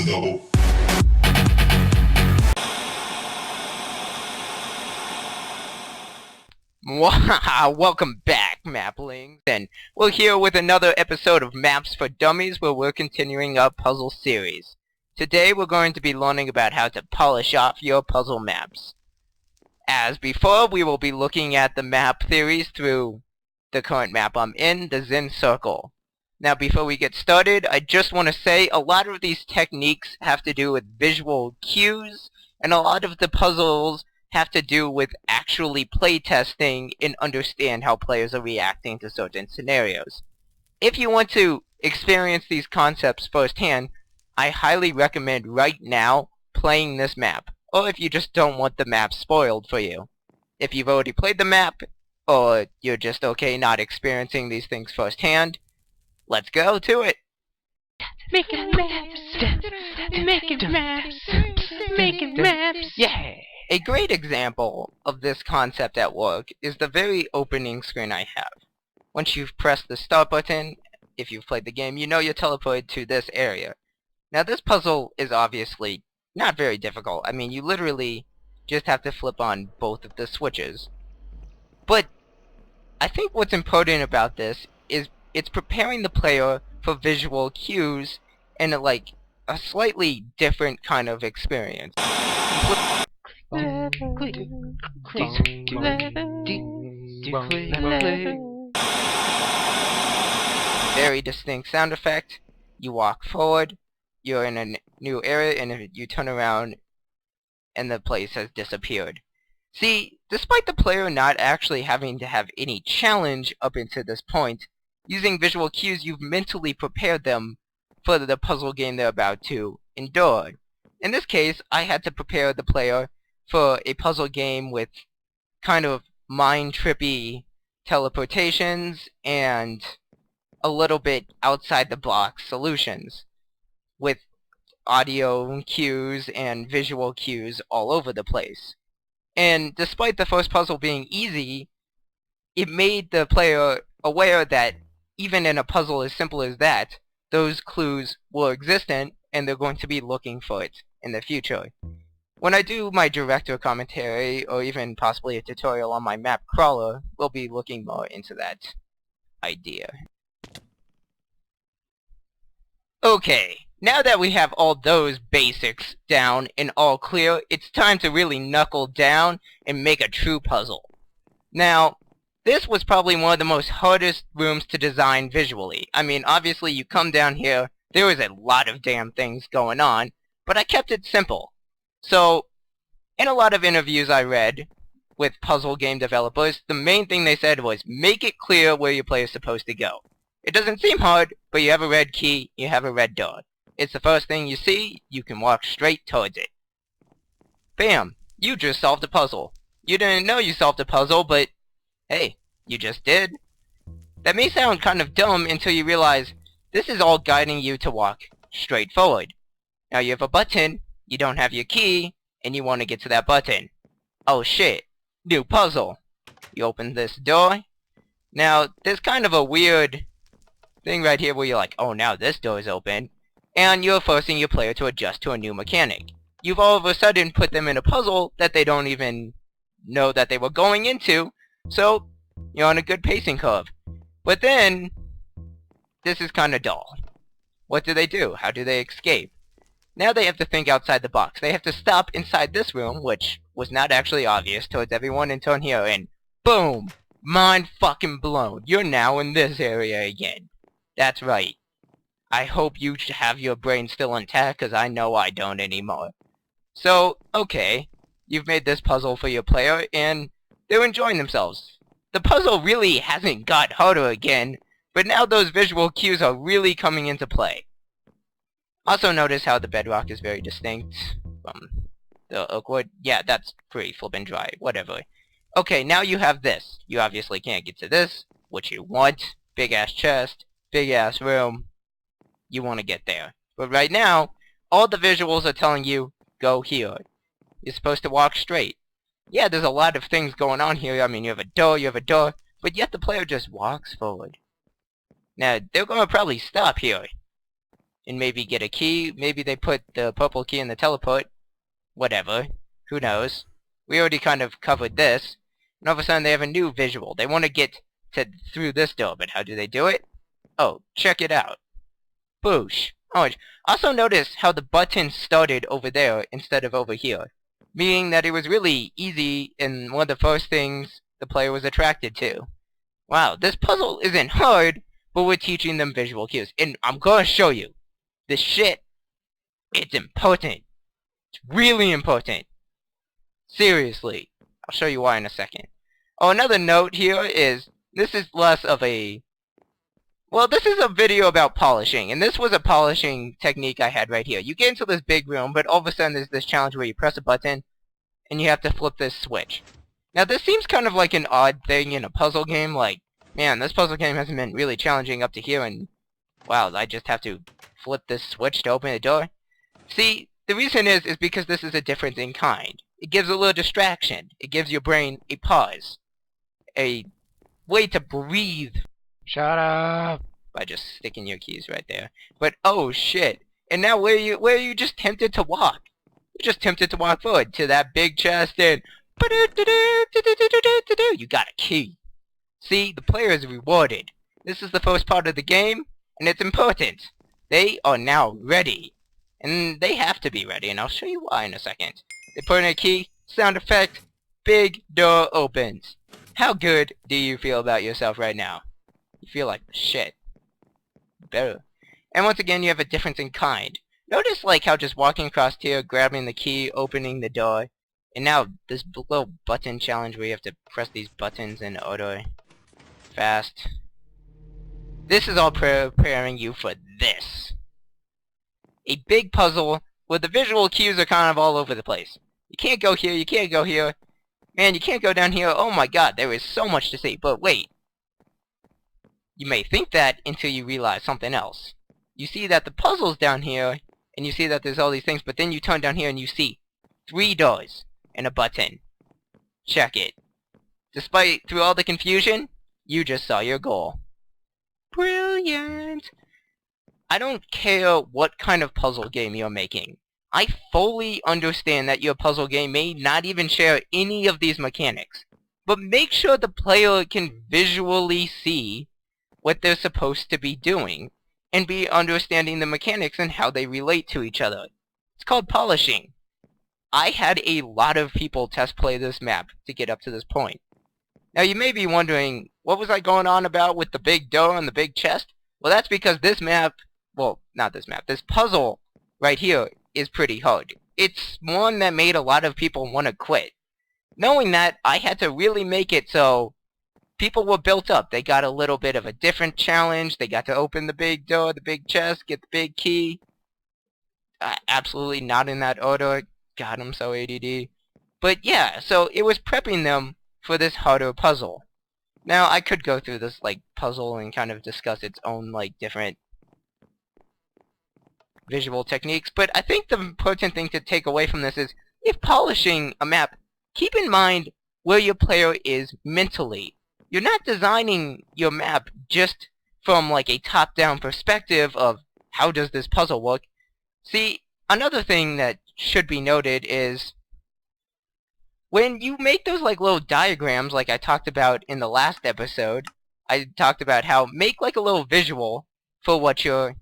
Wow, welcome back, Maplings, and we're here with another episode of Maps for Dummies, where we're continuing our puzzle series. Today we're going to be learning about how to polish off your puzzle maps. As before, we will be looking at the map theories through the current map I'm in, the Zen Circle. Now before we get started, I just want to say a lot of these techniques have to do with visual cues, and a lot of the puzzles have to do with actually playtesting and understand how players are reacting to certain scenarios. If you want to experience these concepts firsthand, I highly recommend right now playing this map, or if you just don't want the map spoiled for you. If you've already played the map, or you're just okay not experiencing these things firsthand, let's go to it! Making maps. Yeah! A great example of this concept at work is the very opening screen I have. Once you've pressed the start button, if you've played the game, you know you're teleported to this area. Now this puzzle is obviously not very difficult. I mean, you literally just have to flip on both of the switches. But I think what's important about this is it's preparing the player for visual cues and a slightly different kind of experience. Very distinct sound effect. You walk forward, you're in a new area, and you turn around and the place has disappeared. See, despite the player not actually having to have any challenge up until this point, using visual cues you've mentally prepared them for the puzzle game they're about to endure. In this case, I had to prepare the player for a puzzle game with kind of mind-trippy teleportations and a little bit outside-the-box solutions, with audio cues and visual cues all over the place. And despite the first puzzle being easy, it made the player aware that even in a puzzle as simple as that, those clues were existent and they're going to be looking for it in the future. When I do my director commentary, or even possibly a tutorial on my map crawler, we'll be looking more into that idea. Okay, now that we have all those basics down and all clear, it's time to really knuckle down and make a true puzzle. Now, this was probably one of the most hardest rooms to design visually. I mean, obviously you come down here, there is a lot of damn things going on, but I kept it simple. So, in a lot of interviews I read with puzzle game developers, the main thing they said was, make it clear where your player is supposed to go. It doesn't seem hard, but you have a red key, you have a red door. It's the first thing you see, you can walk straight towards it. Bam! You just solved a puzzle. You didn't know you solved a puzzle, but hey, you just did. That may sound kind of dumb until you realize this is all guiding you to walk straight forward. Now you have a button, you don't have your key, and you want to get to that button. Oh shit, new puzzle. You open this door. Now, there's kind of a weird thing right here where you're like, oh, now this door is open, and you're forcing your player to adjust to a new mechanic. You've all of a sudden put them in a puzzle that they don't even know that they were going into, so you're on a good pacing curve. But then, this is kind of dull. What do? How do they escape? Now they have to think outside the box. They have to stop inside this room, which was not actually obvious towards everyone, and turn here, and boom! Mind fucking blown. You're now in this area again. That's right. I hope you have your brain still intact, because I know I don't anymore. So, okay, you've made this puzzle for your player, and they're enjoying themselves. The puzzle really hasn't got harder again, but now those visual cues are really coming into play. Also notice how the bedrock is very distinct from the oak wood. Yeah, that's pretty flippin' dry. Whatever. Okay, now you have this. You obviously can't get to this, which you want. Big-ass chest, big-ass room. You want to get there. But right now, all the visuals are telling you, go here. You're supposed to walk straight. Yeah, there's a lot of things going on here. I mean, you have a door, but yet the player just walks forward. Now, they're going to probably stop here. and maybe get a key. Maybe they put the purple key in the teleport. Whatever. Who knows? We already kind of covered this. And all of a sudden they have a new visual. They want to get through this door, but how do they do it? Oh, check it out. Boosh. Orange. Also notice how the button started over there instead of over here. Meaning that it was really easy and one of the first things the player was attracted to. Wow, this puzzle isn't hard, but we're teaching them visual cues. And I'm gonna show you. This shit, it's important. It's really important. Seriously. I'll show you why in a second. Oh, another note here is, this is less of a... Well, this is a video about polishing, and this was a polishing technique I had right here. You get into this big room, but all of a sudden there's this challenge where you press a button, and you have to flip this switch. Now, this seems kind of like an odd thing in a puzzle game, like, man, this puzzle game hasn't been really challenging up to here, and, wow, I just have to flip this switch to open the door? See, the reason is because this is a difference in kind. It gives a little distraction. It gives your brain a pause. A way to breathe. Shut up! By just sticking your keys right there. But, oh shit. And now where are you just tempted to walk? You're just tempted to walk forward to that big chest and... You got a key. See, the player is rewarded. This is the first part of the game, and it's important. They are now ready. And they have to be ready, and I'll show you why in a second. They put in a key, sound effect, big door opens. How good do you feel about yourself right now? You feel like shit. Better. And once again, you have a difference in kind. Notice like how just walking across here, grabbing the key, opening the door, and now this little button challenge where you have to press these buttons in order fast. This is all preparing you for this. A big puzzle where the visual cues are kind of all over the place. You can't go here, you can't go here. Man, you can't go down here. Oh my god, there is so much to see. But wait. You may think that until you realize something else. You see that the puzzle's down here, and you see that there's all these things, but then you turn down here and you see 3 doors and a button. Check it. Despite, through all the confusion, you just saw your goal. Brilliant! I don't care what kind of puzzle game you're making. I fully understand that your puzzle game may not even share any of these mechanics. But make sure the player can visually see what they're supposed to be doing, and be understanding the mechanics and how they relate to each other. It's called polishing. I had a lot of people test play this map to get up to this point. Now you may be wondering, what was I going on about with the big door and the big chest? Well, that's because this map, well, not this map, this puzzle right here is pretty hard. It's one that made a lot of people want to quit. Knowing that, I had to really make it so people were built up. They got a little bit of a different challenge. They got to open the big door, the big chest, get the big key. Absolutely not in that order. God, I'm so ADD. But yeah, so it was prepping them for this harder puzzle. Now, I could go through this, like, puzzle and kind of discuss its own, like, different visual techniques, but I think the important thing to take away from this is, if polishing a map, keep in mind where your player is mentally. You're not designing your map just from like a top-down perspective of how does this puzzle work. See, another thing that should be noted is when you make those like little diagrams like I talked about in the last episode, I talked about how make like a little visual for what your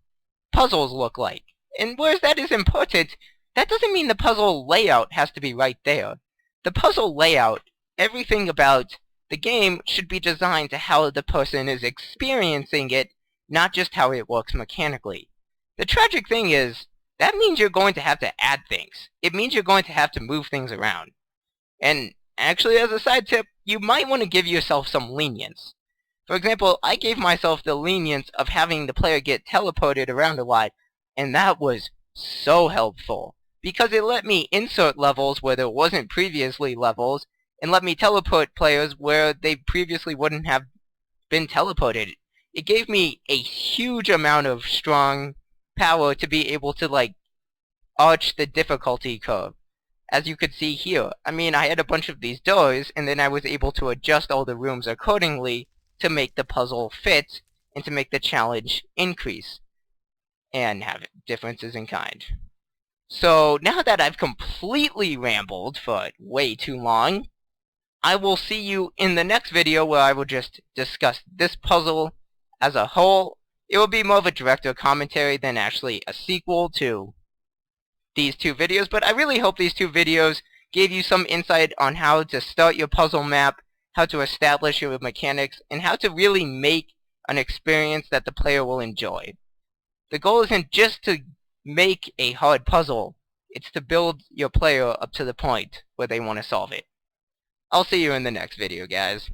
puzzles look like. And whereas that is important, that doesn't mean the puzzle layout has to be right there. The puzzle layout, everything about the game should be designed to how the person is experiencing it, not just how it works mechanically. The tragic thing is, that means you're going to have to add things. It means you're going to have to move things around. And actually, as a side tip, you might want to give yourself some lenience. For example, I gave myself the lenience of having the player get teleported around a lot, and that was so helpful, because it let me insert levels where there wasn't previously levels, and let me teleport players where they previously wouldn't have been teleported. It gave me a huge amount of strong power to be able to, like, arch the difficulty curve. As you could see here, I mean, I had a bunch of these doors, and then I was able to adjust all the rooms accordingly to make the puzzle fit, and to make the challenge increase. and have differences in kind. So now that I've completely rambled for way too long, I will see you in the next video where I will just discuss this puzzle as a whole. It will be more of a director commentary than actually a sequel to these two videos, but I really hope these two videos gave you some insight on how to start your puzzle map, how to establish your mechanics, and how to really make an experience that the player will enjoy. The goal isn't just to make a hard puzzle, it's to build your player up to the point where they want to solve it. I'll see you in the next video, guys.